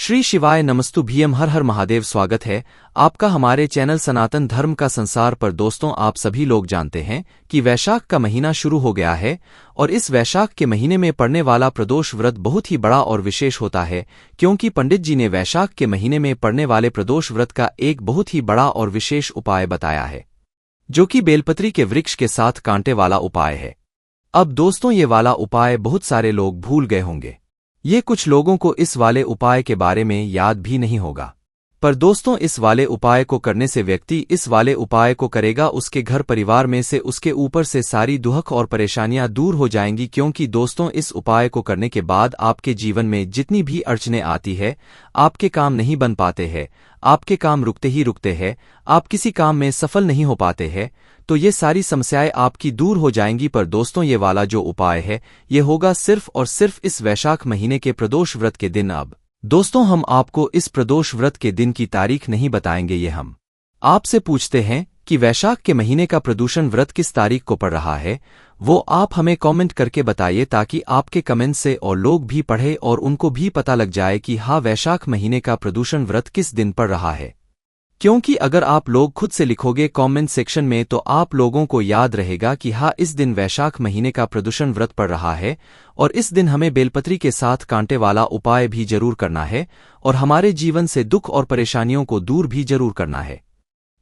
श्री शिवाय नमस्तु भीम हर हर महादेव। स्वागत है आपका हमारे चैनल सनातन धर्म का संसार पर। दोस्तों, आप सभी लोग जानते हैं कि वैशाख का महीना शुरू हो गया है और इस वैशाख के महीने में पड़ने वाला प्रदोष व्रत बहुत ही बड़ा और विशेष होता है, क्योंकि पंडित जी ने वैशाख के महीने में पड़ने वाले प्रदोष व्रत का एक बहुत ही बड़ा और विशेष उपाय बताया है, जो कि बेलपत्री के वृक्ष के साथ कांटे वाला उपाय है। अब दोस्तों, ये वाला उपाय बहुत सारे लोग भूल गए होंगे। ये कुछ लोगों को इस वाले उपाय के बारे में याद भी नहीं होगा। पर दोस्तों, इस वाले उपाय को करने से व्यक्ति इस वाले उपाय को करेगा, उसके घर परिवार में से उसके ऊपर से सारी दुख और परेशानियां दूर हो जाएंगी। क्योंकि दोस्तों, इस उपाय को करने के बाद आपके जीवन में जितनी भी अड़चनें आती है, आपके काम नहीं बन पाते हैं, आपके काम रुकते ही रुकते हैं, आप किसी काम में सफल नहीं हो पाते हैं, तो ये सारी समस्याएं आपकी दूर हो जाएंगी। पर दोस्तों, ये वाला जो उपाय है, ये होगा सिर्फ और सिर्फ इस वैशाख महीने के प्रदोष व्रत के दिन। अब दोस्तों, हम आपको इस प्रदोष व्रत के दिन की तारीख नहीं बताएंगे। ये हम आपसे पूछते हैं कि वैशाख के महीने का प्रदूषण व्रत किस तारीख को पड़ रहा है, वो आप हमें कमेंट करके बताइए, ताकि आपके कमेंट से और लोग भी पढ़े और उनको भी पता लग जाए कि हाँ, वैशाख महीने का प्रदूषण व्रत किस दिन पड़ रहा है। क्योंकि अगर आप लोग खुद से लिखोगे कमेंट सेक्शन में, तो आप लोगों को याद रहेगा कि हाँ, इस दिन वैशाख महीने का प्रदूषण व्रत पड़ रहा है और इस दिन हमें बेलपत्री के साथ कांटे वाला उपाय भी जरूर करना है और हमारे जीवन से दुख और परेशानियों को दूर भी जरूर करना है।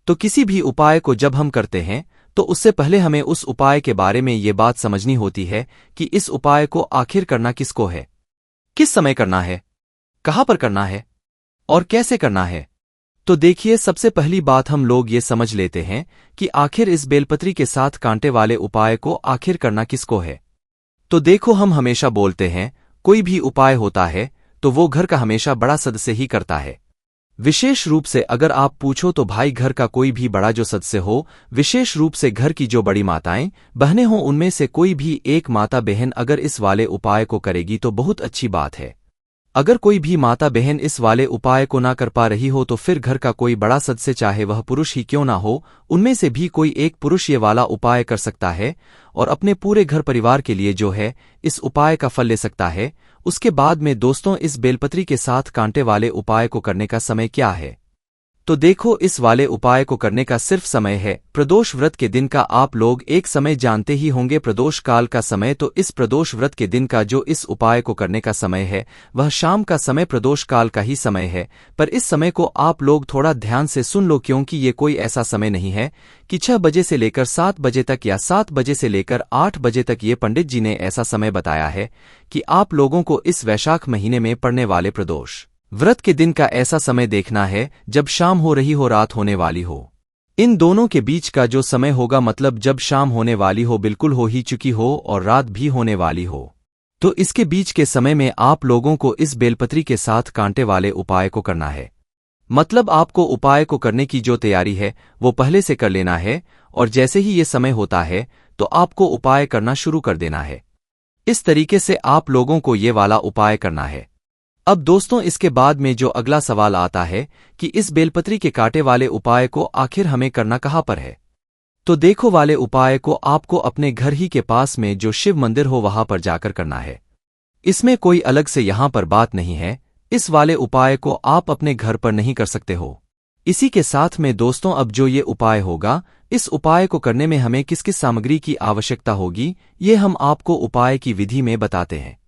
तो किसी भी उपाय को जब हम करते हैं, तो उससे पहले हमें उस उपाय के बारे में ये बात समझनी होती है कि इस उपाय को आखिर करना किसको है, किस समय करना है, कहाँ पर करना है और कैसे करना है। तो देखिए, सबसे पहली बात हम लोग ये समझ लेते हैं कि आखिर इस बेलपत्री के साथ कांटे वाले उपाय को आखिर करना किसको है। तो देखो, हम हमेशा बोलते हैं कोई भी उपाय होता है तो वो घर का हमेशा बड़ा सदस्य ही करता है। विशेष रूप से अगर आप पूछो तो भाई, घर का कोई भी बड़ा जो सदस्य हो, विशेष रूप से घर की जो बड़ी माताएं बहनें हों, उनमें से कोई भी एक माता बहन अगर इस वाले उपाय को करेगी तो बहुत अच्छी बात है। अगर कोई भी माता बहन इस वाले उपाय को ना कर पा रही हो, तो फिर घर का कोई बड़ा सदस्य, चाहे वह पुरुष ही क्यों ना हो, उनमें से भी कोई एक पुरुष ये वाला उपाय कर सकता है और अपने पूरे घर परिवार के लिए जो है इस उपाय का फल ले सकता है। उसके बाद में दोस्तों, इस बेलपत्री के साथ कांटे वाले उपाय को करने का समय क्या है, तो देखो, इस वाले उपाय को करने का सिर्फ समय है प्रदोष व्रत के दिन का। आप लोग एक समय जानते ही होंगे, प्रदोष काल का समय। तो इस प्रदोष व्रत के दिन का जो इस उपाय को करने का समय है, वह शाम का समय प्रदोष काल का ही समय है। पर इस समय को आप लोग थोड़ा ध्यान से सुन लो, क्योंकि ये कोई ऐसा समय नहीं है कि 6 बजे से लेकर 7 बजे तक या 7 बजे से लेकर 8 बजे तक। ये पंडित जी ने ऐसा समय बताया है कि आप लोगों को इस वैशाख महीने में पड़ने वाले प्रदोष व्रत के दिन का ऐसा समय देखना है जब शाम हो रही हो, रात होने वाली हो। इन दोनों के बीच का जो समय होगा, मतलब जब शाम होने वाली हो, बिल्कुल हो ही चुकी हो, और रात भी होने वाली हो, तो इसके बीच के समय में आप लोगों को इस बेलपत्री के साथ कांटे वाले उपाय को करना है। मतलब आपको उपाय को करने की जो तैयारी है वो पहले से कर लेना है, और जैसे ही ये समय होता है तो आपको उपाय करना शुरू कर देना है। इस तरीके से आप लोगों को ये वाला उपाय करना है। अब दोस्तों, इसके बाद में जो अगला सवाल आता है कि इस बेलपत्री के कांटे वाले उपाय को आखिर हमें करना कहाँ पर है, तो देखो, वाले उपाय को आपको अपने घर ही के पास में जो शिव मंदिर हो वहां पर जाकर करना है। इसमें कोई अलग से यहां पर बात नहीं है। इस वाले उपाय को आप अपने घर पर नहीं कर सकते हो। इसी के साथ में दोस्तों, अब जो ये उपाय होगा, इस उपाय को करने में हमें किस किस सामग्री की आवश्यकता होगी, ये हम आपको उपाय की विधि में बताते हैं।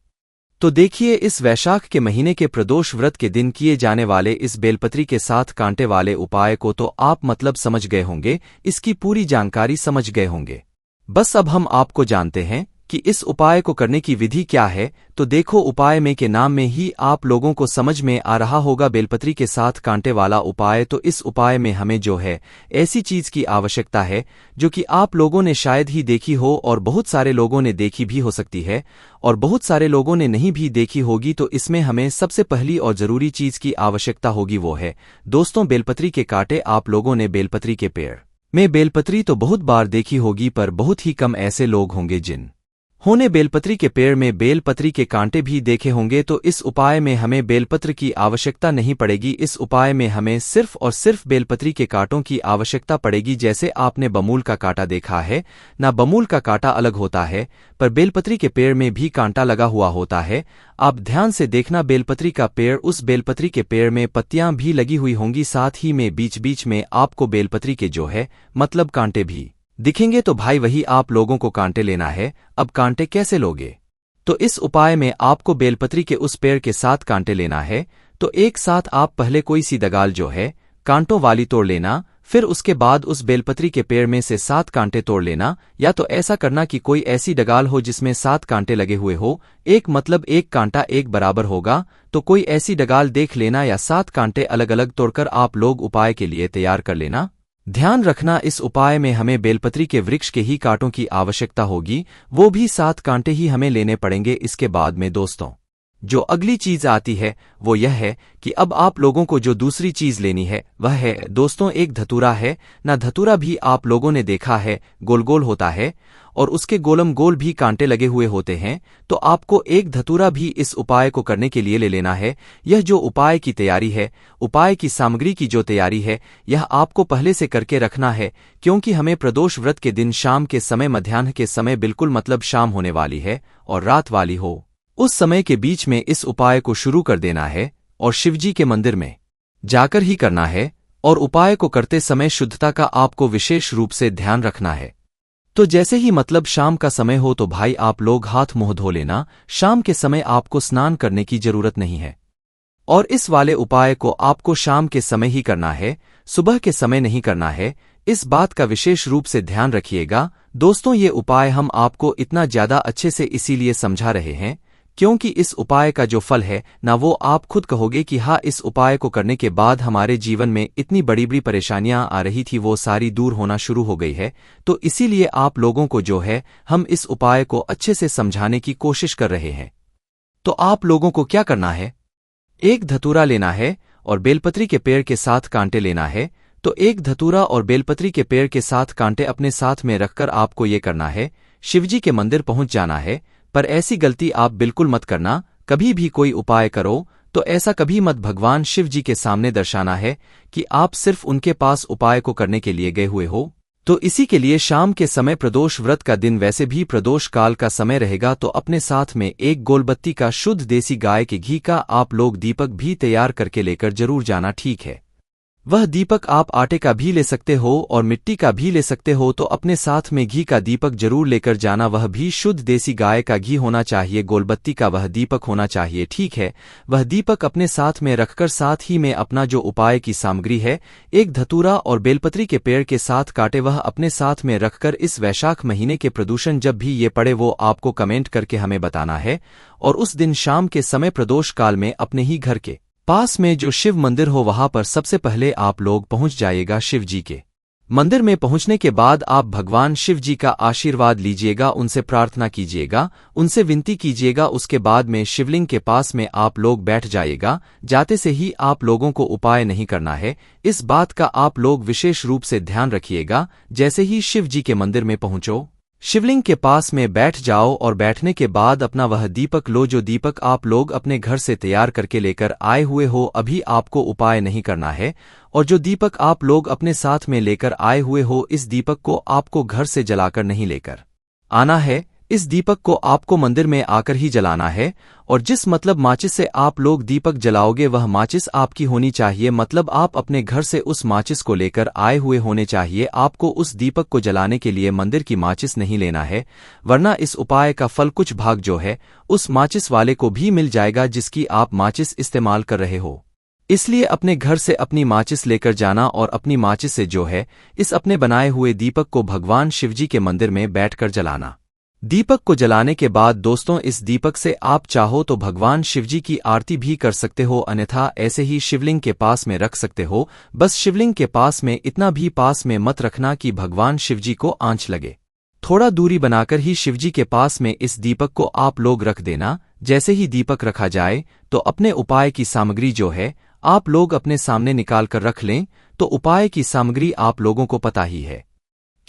तो देखिए, इस वैशाख के महीने के प्रदोष व्रत के दिन किए जाने वाले इस बेलपत्री के साथ कांटे वाले उपाय को तो आप मतलब समझ गए होंगे, इसकी पूरी जानकारी समझ गए होंगे। बस अब हम आपको जानते हैं कि इस उपाय को करने की विधि क्या है। तो देखो, उपाय में के नाम में ही आप लोगों को समझ में आ रहा होगा, बेलपत्री के साथ कांटे वाला उपाय। तो इस उपाय में हमें जो है ऐसी चीज की आवश्यकता है जो कि आप लोगों ने शायद ही देखी हो, और बहुत सारे लोगों ने देखी भी हो सकती है, और बहुत सारे लोगों ने नहीं भी देखी होगी। तो इसमें हमें सबसे पहली और जरूरी चीज की आवश्यकता होगी, वो है दोस्तों बेलपत्री के कांटे। आप लोगों ने बेलपत्री के पेड़ में बेलपत्री तो बहुत बार देखी होगी, पर बहुत ही कम ऐसे लोग होंगे जिन होने बेलपत्री के पेड़ में बेलपत्री के कांटे भी देखे होंगे, तो इस उपाय में हमें बेलपत्र की आवश्यकता नहीं पड़ेगी। इस उपाय में हमें सिर्फ और सिर्फ बेलपत्री के कांटों की आवश्यकता पड़ेगी। जैसे आपने बमूल का कांटा देखा है ना, बमूल का कांटा अलग होता है, पर बेलपत्री के पेड़ में भी कांटा लगा हुआ होता है। आप ध्यान से देखना, बेलपत्री का पेड़, उस बेलपत्री के पेड़ में पत्तियां भी लगी हुई होंगी, साथ ही में बीच बीच में आपको बेलपत्री के जो है मतलब कांटे भी दिखेंगे। तो भाई वही आप लोगों को कांटे लेना है। अब कांटे कैसे लोगे? तो इस उपाय में आपको बेलपत्री के उस पेड़ के साथ कांटे लेना है। तो एक साथ आप पहले कोई सी दगाल जो है कांटों वाली तोड़ लेना, फिर उसके बाद उस बेलपत्री के पेड़ में से 7 कांटे तोड़ लेना। या तो ऐसा करना कि कोई ऐसी डगाल हो जिसमें 7 कांटे लगे हुए हो, एक मतलब एक कांटा एक बराबर होगा, तो कोई ऐसी डगाल देख लेना, या 7 कांटे अलग अलग तोड़कर आप लोग उपाय के लिए तैयार कर लेना। ध्यान रखना, इस उपाय में हमें बेलपत्री के वृक्ष के ही कांटों की आवश्यकता होगी, वो भी 7 कांटे ही हमें लेने पड़ेंगे। इसके बाद में दोस्तों जो अगली चीज आती है वो यह है कि अब आप लोगों को जो दूसरी चीज लेनी है वह है दोस्तों एक धतूरा है ना। धतूरा भी आप लोगों ने देखा है, गोल गोल होता है और उसके गोलम गोल भी कांटे लगे हुए होते हैं। तो आपको एक धतूरा भी इस उपाय को करने के लिए ले लेना है। यह जो उपाय की तैयारी है, उपाय की सामग्री की जो तैयारी है, यह आपको पहले से करके रखना है, क्योंकि हमें प्रदोष व्रत के दिन शाम के समय, मध्याह्न के समय, बिल्कुल मतलब शाम होने वाली है और रात वाली हो, उस समय के बीच में इस उपाय को शुरू कर देना है और शिवजी के मंदिर में जाकर ही करना है। और उपाय को करते समय शुद्धता का आपको विशेष रूप से ध्यान रखना है। तो जैसे ही मतलब शाम का समय हो तो भाई आप लोग हाथ मुंह धो लेना। शाम के समय आपको स्नान करने की जरूरत नहीं है और इस वाले उपाय को आपको शाम के समय ही करना है, सुबह के समय नहीं करना है। इस बात का विशेष रूप से ध्यान रखिएगा दोस्तों। ये उपाय हम आपको इतना ज्यादा अच्छे से इसीलिए समझा रहे हैं क्योंकि इस उपाय का जो फल है ना, वो आप खुद कहोगे कि हाँ, इस उपाय को करने के बाद हमारे जीवन में इतनी बड़ी बड़ी परेशानियां आ रही थी वो सारी दूर होना शुरू हो गई है। तो इसीलिए आप लोगों को जो है हम इस उपाय को अच्छे से समझाने की कोशिश कर रहे हैं। तो आप लोगों को क्या करना है, एक धतूरा लेना है और बेलपत्री के पेड़ के साथ कांटे लेना है। तो एक धतूरा और बेलपत्री के पेड़ के साथ कांटे अपने साथ में रखकर आपको ये करना है, शिवजी के मंदिर पहुंच जाना है। पर ऐसी गलती आप बिल्कुल मत करना, कभी भी कोई उपाय करो तो ऐसा कभी मत भगवान शिव जी के सामने दर्शाना है कि आप सिर्फ उनके पास उपाय को करने के लिए गए हुए हो। तो इसी के लिए शाम के समय, प्रदोष व्रत का दिन वैसे भी प्रदोष काल का समय रहेगा, तो अपने साथ में एक गोलबत्ती का शुद्ध देसी गाय के घी का आप लोग दीपक भी तैयार करके लेकर जरूर जाना, ठीक है। वह दीपक आप आटे का भी ले सकते हो और मिट्टी का भी ले सकते हो। तो अपने साथ में घी का दीपक जरूर लेकर जाना, वह भी शुद्ध देसी गाय का घी होना चाहिए, गोलबत्ती का वह दीपक होना चाहिए, ठीक है। वह दीपक अपने साथ में रखकर साथ ही में अपना जो उपाय की सामग्री है, एक धतूरा और बेलपत्री के पेड़ के साथ काटे, वह अपने साथ में रखकर इस वैशाख महीने के प्रदूषण जब भी ये पड़े वो आपको कमेंट करके हमें बताना है। और उस दिन शाम के समय प्रदोष काल में अपने ही घर के पास में जो शिव मंदिर हो वहां पर सबसे पहले आप लोग पहुंच जाइएगा। शिव जी के मंदिर में पहुंचने के बाद आप भगवान शिव जी का आशीर्वाद लीजिएगा, उनसे प्रार्थना कीजिएगा, उनसे विनती कीजिएगा। उसके बाद में शिवलिंग के पास में आप लोग बैठ जाइएगा। जाते से ही आप लोगों को उपाय नहीं करना है, इस बात का आप लोग विशेष रूप से ध्यान रखिएगा। जैसे ही शिव जी के मंदिर में पहुंचो, शिवलिंग के पास में बैठ जाओ और बैठने के बाद अपना वह दीपक लो, जो दीपक आप लोग अपने घर से तैयार करके लेकर आए हुए हो। अभी आपको उपाय नहीं करना है और जो दीपक आप लोग अपने साथ में लेकर आए हुए हो, इस दीपक को आपको घर से जलाकर नहीं लेकर आना है। इस दीपक को आपको मंदिर में आकर ही जलाना है और जिस मतलब माचिस से आप लोग दीपक जलाओगे वह माचिस आपकी होनी चाहिए, मतलब आप अपने घर से उस माचिस को लेकर आए हुए होने चाहिए। आपको उस दीपक को जलाने के लिए मंदिर की माचिस नहीं लेना है, वरना इस उपाय का फल कुछ भाग जो है उस माचिस वाले को भी मिल जाएगा जिसकी आप माचिस इस्तेमाल कर रहे हो। इसलिए अपने घर से अपनी माचिस लेकर जाना और अपनी माचिस से जो है इस अपने बनाए हुए दीपक को भगवान शिवजी के मंदिर में बैठकर जलाना। दीपक को जलाने के बाद दोस्तों इस दीपक से आप चाहो तो भगवान शिवजी की आरती भी कर सकते हो, अन्यथा ऐसे ही शिवलिंग के पास में रख सकते हो। बस शिवलिंग के पास में इतना भी पास में मत रखना कि भगवान शिवजी को आंच लगे, थोड़ा दूरी बनाकर ही शिवजी के पास में इस दीपक को आप लोग रख देना। जैसे ही दीपक रखा जाए तो अपने उपाय की सामग्री जो है आप लोग अपने सामने निकाल कर रख लें। तो उपाय की सामग्री आप लोगों को पता ही है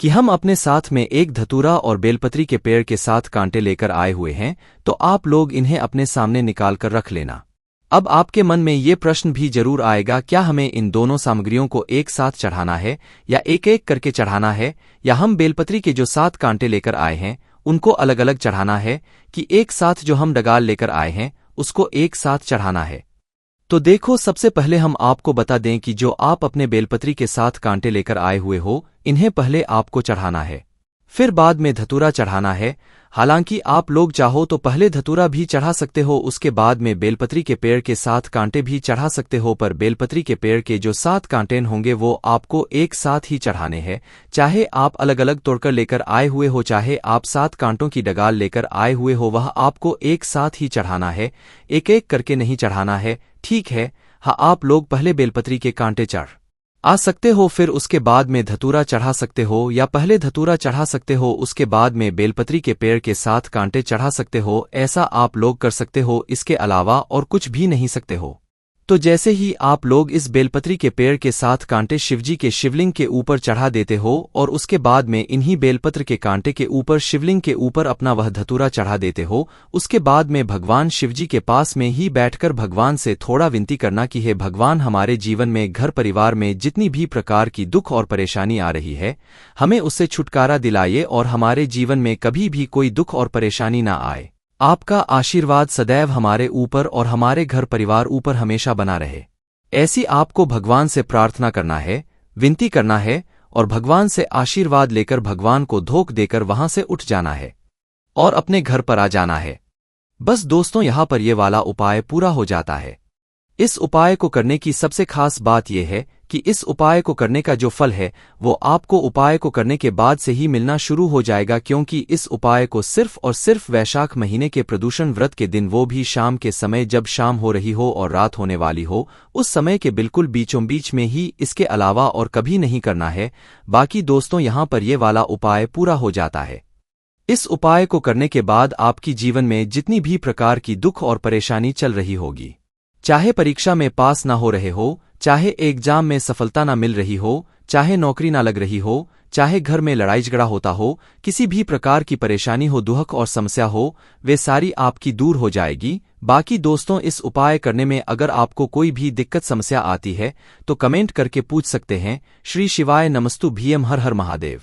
कि हम अपने साथ में एक धतूरा और बेलपत्री के पेड़ के साथ कांटे लेकर आए हुए हैं, तो आप लोग इन्हें अपने सामने निकाल कर रख लेना। अब आपके मन में ये प्रश्न भी जरूर आएगा, क्या हमें इन दोनों सामग्रियों को एक साथ चढ़ाना है या एक एक करके चढ़ाना है, या हम बेलपत्री के जो 7 कांटे लेकर आए हैं उनको अलग अलग चढ़ाना है, कि एक साथ जो हम डगाल लेकर आए हैं उसको एक साथ चढ़ाना है। तो देखो, सबसे पहले हम आपको बता दें कि जो आप अपने बेलपत्री के साथ कांटे लेकर आए हुए हो, इन्हें पहले आपको चढ़ाना है, फिर बाद में धतूरा चढ़ाना है। हालांकि आप लोग चाहो तो पहले धतूरा भी चढ़ा सकते हो, उसके बाद में बेलपत्री के पेड़ के 7 कांटे भी चढ़ा सकते हो, पर बेलपत्री के पेड़ के जो 7 कांटे होंगे वो आपको एक साथ ही चढ़ाने हैं। चाहे आप अलग अलग तोड़कर लेकर आए हुए हो, चाहे आप 7 कांटों की डगाल लेकर आए हुए हो, वह आपको एक साथ ही चढ़ाना है, एक एक करके नहीं चढ़ाना है। ठीक है, हाँ, आप लोग पहले बेलपत्री के कांटे चढ़ आ सकते हो, फिर उसके बाद में धतूरा चढ़ा सकते हो, या पहले धतूरा चढ़ा सकते हो उसके बाद में बेलपत्री के पेड़ के 7 कांटे चढ़ा सकते हो। ऐसा आप लोग कर सकते हो, इसके अलावा और कुछ भी नहीं सकते हो। तो जैसे ही आप लोग इस बेलपत्री के पेड़ के 7 कांटे शिवजी के शिवलिंग के ऊपर चढ़ा देते हो और उसके बाद में इन्हीं बेलपत्र के कांटे के ऊपर शिवलिंग के ऊपर अपना वह धतूरा चढ़ा देते हो, उसके बाद में भगवान शिवजी के पास में ही बैठकर भगवान से थोड़ा विनती करना कि हे भगवान, हमारे जीवन में घर परिवार में जितनी भी प्रकार की दुख और परेशानी आ रही है, हमें उससे छुटकारा दिलाइए और हमारे जीवन में कभी भी कोई दुख और परेशानी ना आए। आपका आशीर्वाद सदैव हमारे ऊपर और हमारे घर परिवार ऊपर हमेशा बना रहे। ऐसी आपको भगवान से प्रार्थना करना है, विनती करना है और भगवान से आशीर्वाद लेकर भगवान को धोख देकर वहां से उठ जाना है और अपने घर पर आ जाना है। बस दोस्तों, यहां पर ये वाला उपाय पूरा हो जाता है। इस उपाय को करने की सबसे खास बात यह है कि इस उपाय को करने का जो फल है वो आपको उपाय को करने के बाद से ही मिलना शुरू हो जाएगा, क्योंकि इस उपाय को सिर्फ और सिर्फ वैशाख महीने के प्रदूषण व्रत के दिन, वो भी शाम के समय, जब शाम हो रही हो और रात होने वाली हो, उस समय के बिल्कुल बीचों बीच में ही, इसके अलावा और कभी नहीं करना है। बाकी दोस्तों, यहां पर ये वाला उपाय पूरा हो जाता है। इस उपाय को करने के बाद आपकी जीवन में जितनी भी प्रकार की दुख और परेशानी चल रही होगी, चाहे परीक्षा में पास ना हो रहे हो, चाहे एग्जाम में सफलता ना मिल रही हो, चाहे नौकरी ना लग रही हो, चाहे घर में लड़ाई झगड़ा होता हो, किसी भी प्रकार की परेशानी हो, दुख और समस्या हो, वे सारी आपकी दूर हो जाएगी। बाकी दोस्तों, इस उपाय करने में अगर आपको कोई भी दिक्कत समस्या आती है तो कमेंट करके पूछ सकते हैं। श्री शिवाय नमस्तु भीम, हर हर महादेव।